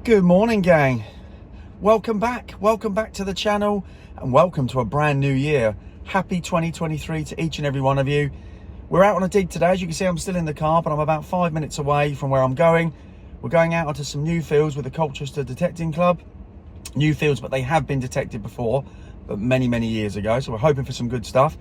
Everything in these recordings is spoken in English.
Good morning, gang. Welcome back to the channel, and welcome to a brand new year. Happy 2023 to each and every one of you. We're out on a dig today. As you can see, I'm still in the car, but I'm about 5 minutes away from where I'm going. We're going out onto some new fields with the Colchester Detecting Club. New fields, but they have been detected before, but many years ago, so we're hoping for some good stuff.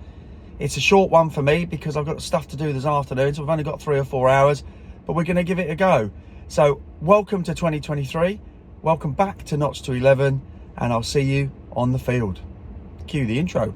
It's a short one for me because I've got stuff to do this afternoon, so we've only got 3 or 4 hours, but we're going to give it a go. So welcome to 2023, welcome back to Notch to 11, and I'll see you on the field. Cue the intro.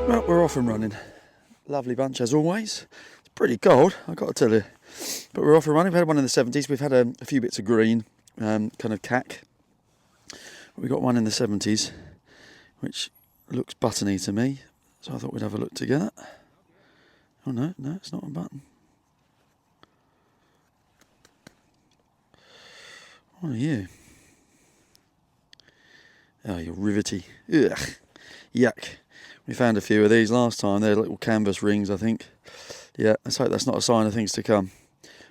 Well, we're off and running. Lovely bunch as always. It's pretty cold, I've got to tell you. But we're off and running. We've had one in the 70s. We've had a few bits of green, kind of cack. We got one in the 70s, which looks buttony to me. So I thought we'd have a look together. Oh no, it's not a button. What are you? Oh, you're rivety. Ugh. Yuck. We found a few of these last time. They're little canvas rings, I think. Yeah, let's hope that's not a sign of things to come.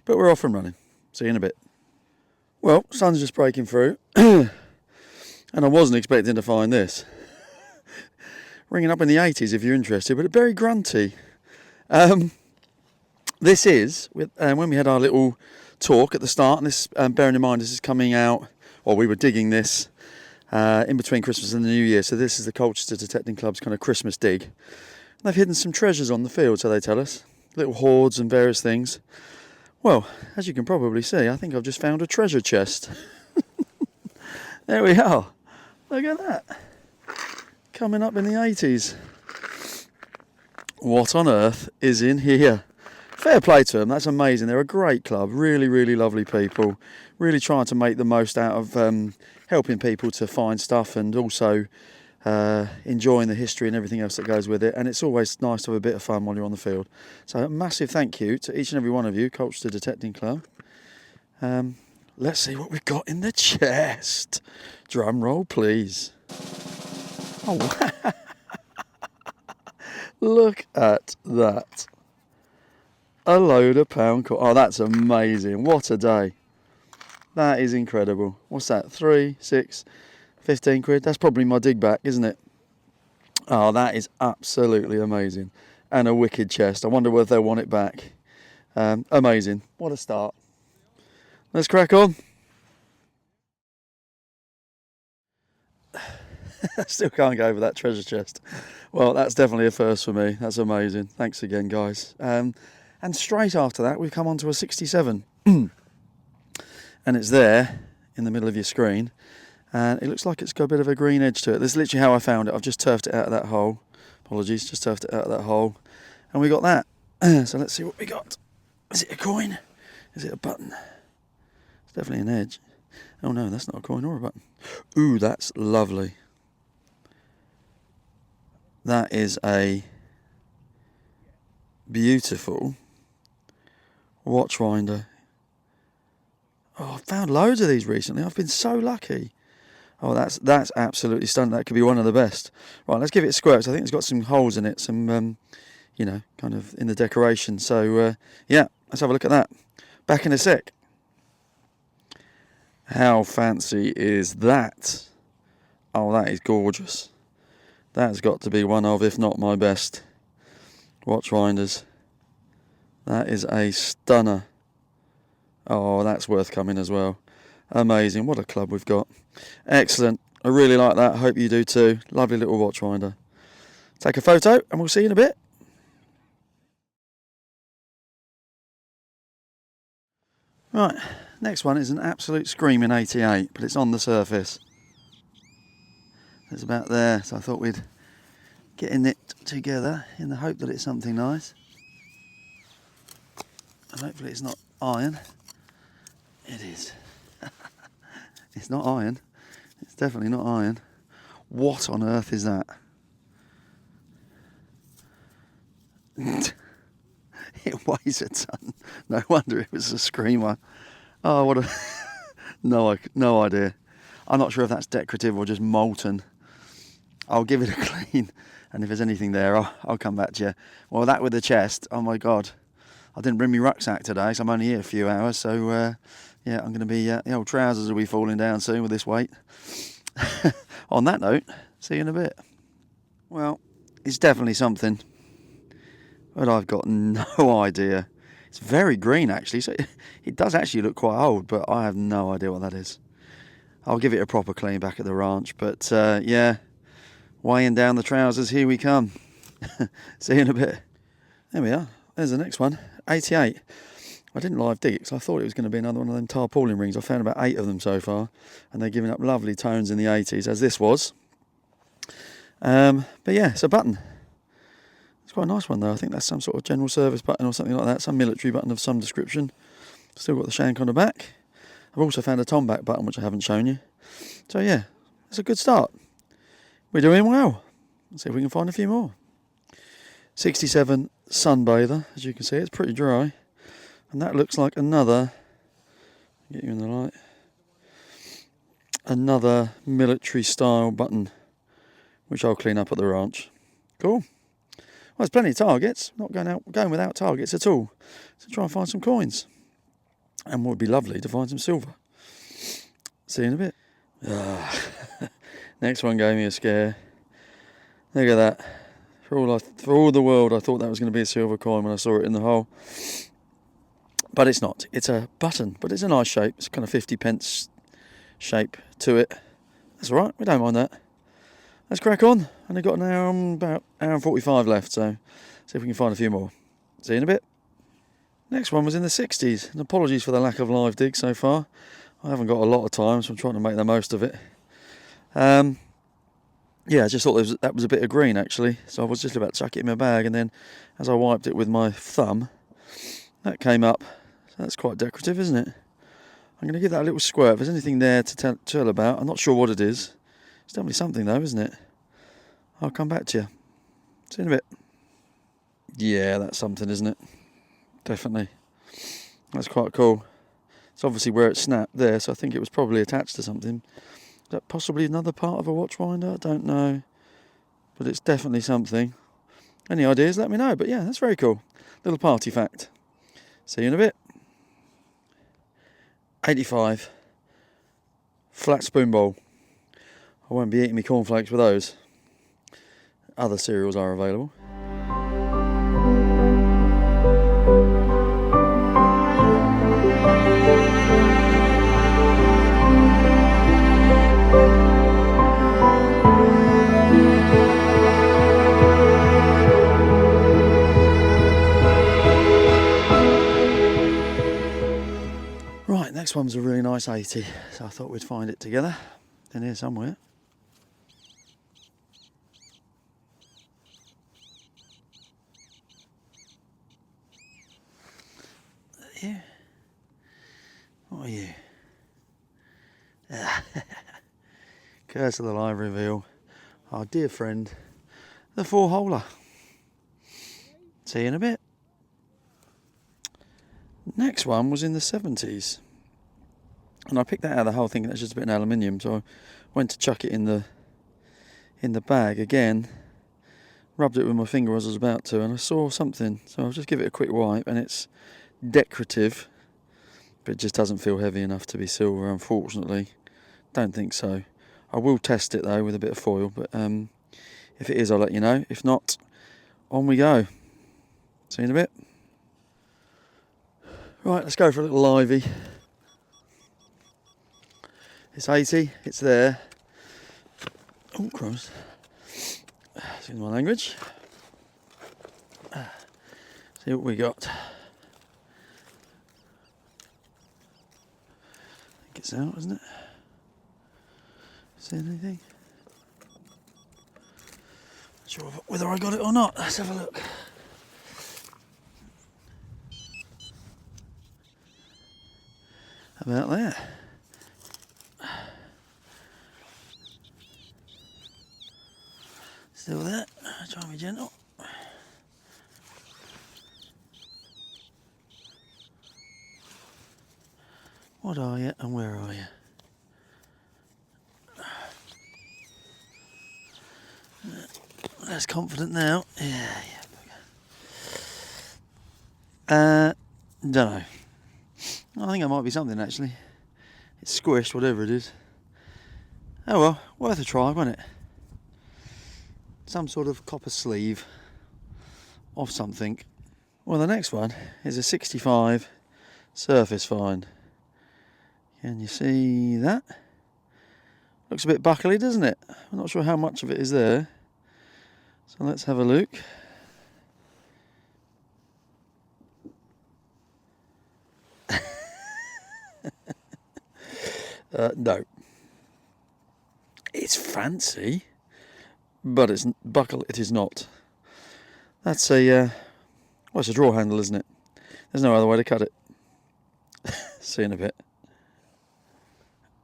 But we're off and running. See you in a bit. Well, sun's just breaking through. And I wasn't expecting to find this. Ringing up in the 80s if you're interested, but very grunty. This is, when we had our little talk at the start, and this, bearing in mind this is coming out, or we were digging this in between Christmas and the New Year, so this is the Colchester Detecting Club's kind of Christmas dig. They've hidden some treasures on the field, so they tell us. Little hoards and various things. Well, as you can probably see, I think I've just found a treasure chest. There we are. Look at that. Coming up in the 80s. What on earth is in here? Fair play to them, that's amazing. They're a great club, really lovely people. Really trying to make the most out of helping people to find stuff, and also enjoying the history and everything else that goes with it. And it's always nice to have a bit of fun while you're on the field. So a massive thank you to each and every one of you, Colchester Detecting Club. Let's see what we've got in the chest. Drum roll, please. Oh, look at that. A load of pound coin. Oh, that's amazing. What a day. That is incredible. What's that? 3, 6, 15 quid? That's probably my dig back, isn't it? Oh, that is absolutely amazing. And a wicked chest. I wonder whether they'll want it back. Amazing. What a start. Let's crack on. Still can't get over that treasure chest. Well, that's definitely a first for me. That's amazing. Thanks again, guys. And straight after that, we've come on to a 67. And it's there in the middle of your screen. And it looks like it's got a bit of a green edge to it. This is literally how I found it. I've just turfed it out of that hole. Apologies, just turfed it out of that hole. And we got that. So let's see what we got. Is it a coin? Is it a button? It's definitely an edge. Oh no, that's not a coin or a button. Ooh, that's lovely. That is a beautiful watch winder. Oh, I've found loads of these recently. I've been so lucky. Oh, that's absolutely stunning. That could be one of the best. Right, let's give it a squirt. I think it's got some holes in it, some, you know, kind of in the decoration. So, yeah, let's have a look at that. Back in a sec. How fancy is that? Oh, that is gorgeous. That's got to be one of, if not my best, watch winders. That is a stunner. Oh, that's worth coming as well. Amazing. What a club we've got. Excellent. I really like that. I hope you do too. Lovely little watch winder. Take a photo and we'll see you in a bit. Right, Next one is an absolute screaming 88, but it's on the surface. It's about there, so I thought we'd get in it together in the hope that it's something nice. And hopefully it's not iron. It is. It's not iron. It's definitely not iron. What on earth is that? It weighs a ton. No wonder it was a screamer. Oh, what a... No idea. I'm not sure if that's decorative or just molten. I'll give it a clean, and if there's anything there, I'll come back to you. Well, that with the chest, oh my God. I didn't bring my rucksack today, so I'm only here a few hours, so yeah, I'm going to be... the old trousers will be falling down soon with this weight. On that note, see you in a bit. Well, it's definitely something, but I've got no idea. It's very green, actually, so it does actually look quite old, but I have no idea what that is. I'll give it a proper clean back at the ranch, but yeah, weighing down the trousers, here we come. See you in a bit. There we are. There's the next one, 88. I didn't live dig it because I thought it was going to be another one of them tarpaulin rings. I found about 8 of them so far, and they're giving up lovely tones in the 80s, as this was. But yeah, it's a button. It's quite a nice one though. I think that's some sort of general service button or something like that, some military button of some description. Still got the shank on the back. I've also found a tomback button which I haven't shown you. So yeah, it's a good start. We're doing well. Let's see if we can find a few more. 67 Sunbather, as you can see, it's pretty dry. And that looks like another, get you in the light, another military style button, which I'll clean up at the ranch. Cool. Well, there's plenty of targets. Not going without targets at all. So try and find some coins. And what would be lovely to find some silver. See you in a bit. Next one gave me a scare. Look at that. For all the world, I thought that was going to be a silver coin when I saw it in the hole. But it's not. It's a button, but it's a nice shape. It's kind of 50p shape to it. That's all right. We don't mind that. Let's crack on. Only got about an hour and 45 left, so see if we can find a few more. See you in a bit. Next one was in the 60s. And apologies for the lack of live dig so far. I haven't got a lot of time, so I'm trying to make the most of it. Yeah, I just thought that was a bit of green, actually. So I was just about to chuck it in my bag, and then as I wiped it with my thumb, that came up. So that's quite decorative, isn't it? I'm going to give that a little squirt. If there's anything there to tell about, I'm not sure what it is. It's definitely something, though, isn't it? I'll come back to you. See you in a bit. Yeah, that's something, isn't it? Definitely. That's quite cool. It's obviously where it snapped there, so I think it was probably attached to something. Is that possibly another part of a watch winder? I don't know. But it's definitely something. Any ideas, let me know. But yeah, that's very cool. Little party fact. See you in a bit. 85. Flat spoon bowl. I won't be eating me cornflakes with those. Other cereals are available. Right, next one's a really nice 80, so I thought we'd find it together. In here somewhere. Yeah. What are you? Curse of the live reveal. Our dear friend, the 4-holer. See you in a bit. Next one was in the 70s. And I picked that out of the hole thinking that's just a bit of aluminium, so I went to chuck it in the bag again. Rubbed it with my finger as I was about to, and I saw something. So I'll just give it a quick wipe, and it's decorative, but it just doesn't feel heavy enough to be silver, unfortunately. Don't think so. I will test it though with a bit of foil, but if it is, I'll let you know. If not, on we go. See you in a bit. Right, let's go for a little livey. It's 80, it's there. Oh, Christ. Excuse my language. See what we got. it's out, isn't it? See anything? Not sure whether I got it or not. Let's have a look. About there. Still there. Try and be gentle. What are you and where are you? Less confident now. Yeah. Don't know. I think it might be something actually. It's squished, whatever it is. Oh well, worth a try, wasn't it? Some sort of copper sleeve of something. Well, the next one is a 65 surface find. Can you see that? Looks a bit buckly, doesn't it? I'm not sure how much of it is there. So let's have a look. No. It's fancy, but it's buckle. It is not. That's a well, it's a draw handle, isn't it? There's no other way to cut it. See you in a bit.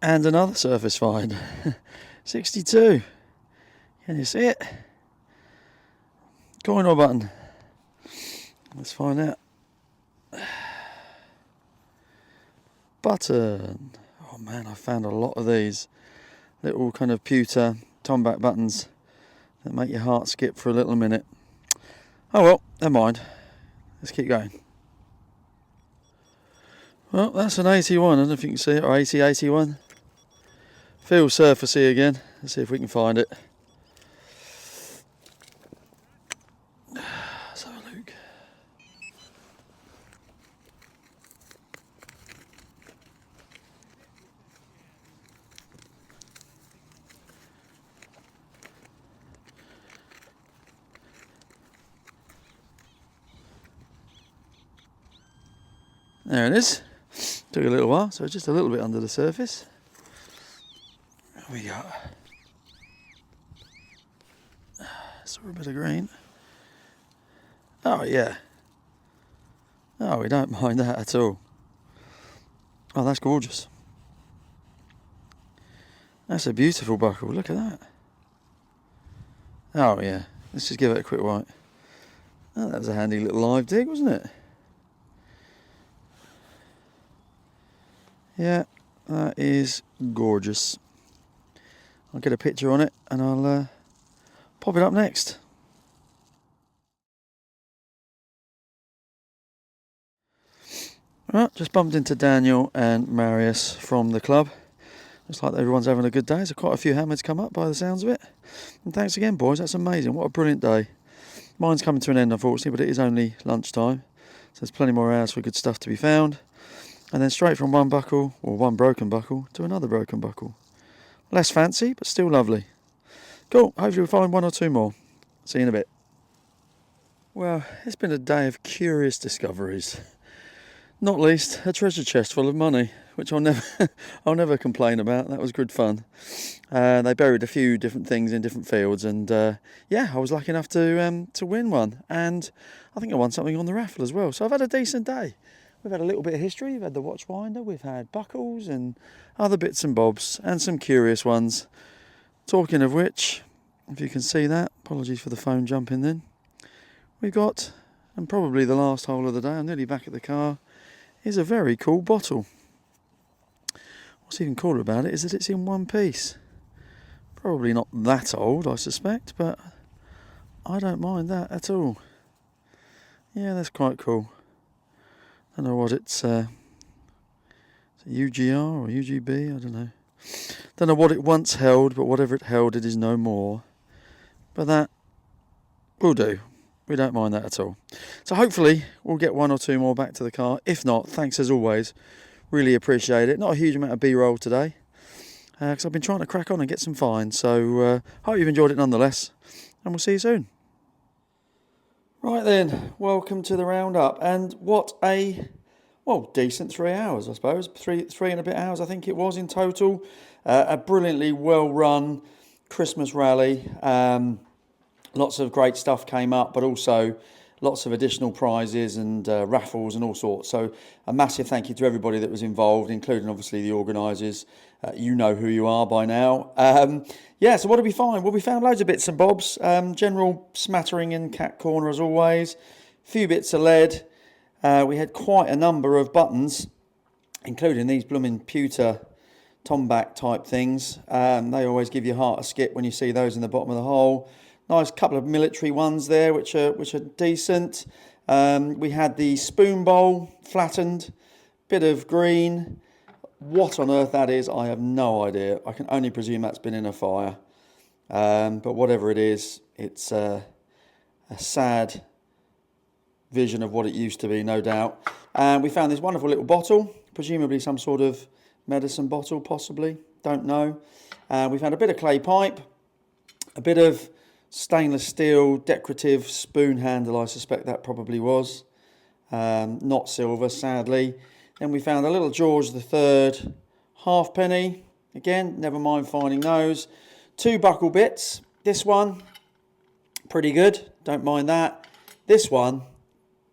And another surface find. 62. Can you see it? Coin or button? Let's find out. Button. Oh man, I found a lot of these little kind of pewter tomback buttons that make your heart skip for a little minute. Oh well, never mind. Let's keep going. Well, that's an 81. I don't know if you can see it, or 81. Feels surfacey again. Let's see if we can find it. Let's have a look. There it is. Took a little while, so just a little bit under the surface. There we go. Saw a bit of green. Oh yeah. Oh, we don't mind that at all. Oh, that's gorgeous. That's a beautiful buckle. Look at that. Oh yeah. Let's just give it a quick wipe. Oh, that was a handy little live dig, wasn't it? Yeah, that is gorgeous. I'll get a picture on it and I'll pop it up next. Right, just bumped into Daniel and Marius from the club. Looks like everyone's having a good day. So quite a few hammers come up by the sounds of it. And thanks again, boys. That's amazing. What a brilliant day. Mine's coming to an end, unfortunately, but it is only lunchtime. So there's plenty more hours for good stuff to be found. And then straight from one buckle, or one broken buckle, to another broken buckle. Less fancy, but still lovely. Cool. Hopefully we'll find one or two more. See you in a bit. Well, it's been a day of curious discoveries. Not least a treasure chest full of money, which I'll never complain about. That was good fun. They buried a few different things in different fields, and yeah, I was lucky enough to win one. And I think I won something on the raffle as well. So I've had a decent day. We've had a little bit of history. We've had the watchwinder. We've had buckles and other bits and bobs, and some curious ones. Talking of which, if you can see that, apologies for the phone jumping then. We've got, and probably the last hole of the day, I'm nearly back at the car, is a very cool bottle. What's even cooler about it is that it's in one piece. Probably not that old, I suspect, but I don't mind that at all. Yeah, that's quite cool. I don't know what it's UGR or UGB, I don't know. Don't know what it once held, but whatever it held, it is no more. But that will do. We don't mind that at all. So hopefully we'll get one or two more back to the car. If not, thanks as always. Really appreciate it. Not a huge amount of B-roll today, because I've been trying to crack on and get some finds. So hope you've enjoyed it nonetheless, and we'll see you soon. Right then, welcome to the roundup, and what a well, decent 3 hours, I suppose. Three and a bit hours, I think it was in total. A brilliantly well-run Christmas rally. Lots of great stuff came up, but also lots of additional prizes and raffles and all sorts. So a massive thank you to everybody that was involved, including obviously the organisers. You know who you are by now. Yeah, so what did we find? Well, we found loads of bits and bobs. General smattering in cat corner as always. A few bits of lead. We had quite a number of buttons, including these blooming pewter tomback type things. They always give your heart a skip when you see those in the bottom of the hole. Nice couple of military ones there, which are decent. We had the spoon bowl flattened, bit of green. What on earth that is, I have no idea. I can only presume that's been in a fire. But whatever it is, it's a sad vision of what it used to be, no doubt. And we found this wonderful little bottle, presumably some sort of medicine bottle, possibly. Don't know. We found a bit of clay pipe, a bit of stainless steel decorative spoon handle, I suspect that probably was. Not silver, sadly. Then we found a little George III halfpenny. Again, never mind finding those. 2 buckle bits. This one, pretty good. Don't mind that. This one,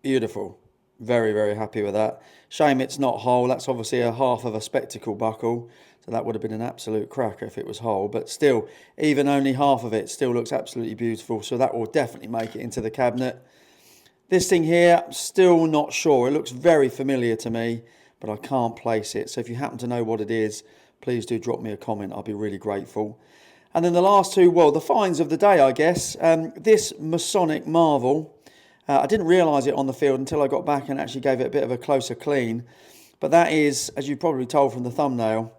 beautiful. Very, very happy with that. Shame it's not whole. That's obviously a half of a spectacle buckle. So that would have been an absolute cracker if it was whole. But still, even only half of it still looks absolutely beautiful. So that will definitely make it into the cabinet. This thing here, still not sure. It looks very familiar to me, but I can't place it. So if you happen to know what it is, please do drop me a comment. I'll be really grateful. And then the last two, well, the finds of the day, I guess. This Masonic marvel, I didn't realise it on the field until I got back and actually gave it a bit of a closer clean. But that is, as you probably told from the thumbnail,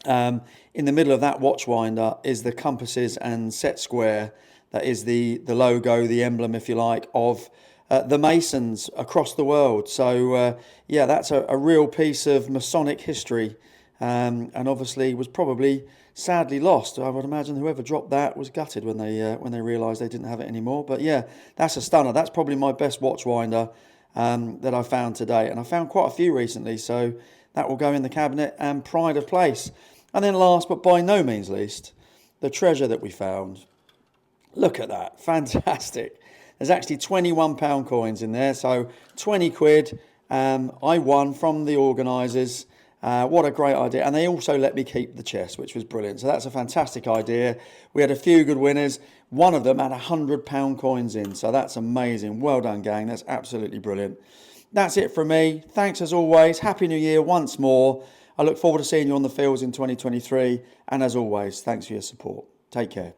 in the middle of that watch winder is the compasses and set square. That is the logo, the emblem, if you like, of the Masons across the world. So, yeah, that's a real piece of Masonic history, and obviously was probably sadly lost. I would imagine whoever dropped that was gutted when they realised they didn't have it anymore. But yeah, that's a stunner. That's probably my best watch winder that I found today, and I found quite a few recently. So that will go in the cabinet and pride of place. And then last, but by no means least, the treasure that we found. Look at that, fantastic. There's actually £21 coins in there, so 20 quid. I won from the organisers. What a great idea. And they also let me keep the chest, which was brilliant. So that's a fantastic idea. We had a few good winners. One of them had £100 coins in, so that's amazing. Well done, gang. That's absolutely brilliant. That's it from me. Thanks as always. Happy New Year once more. I look forward to seeing you on the fields in 2023. And as always, thanks for your support. Take care.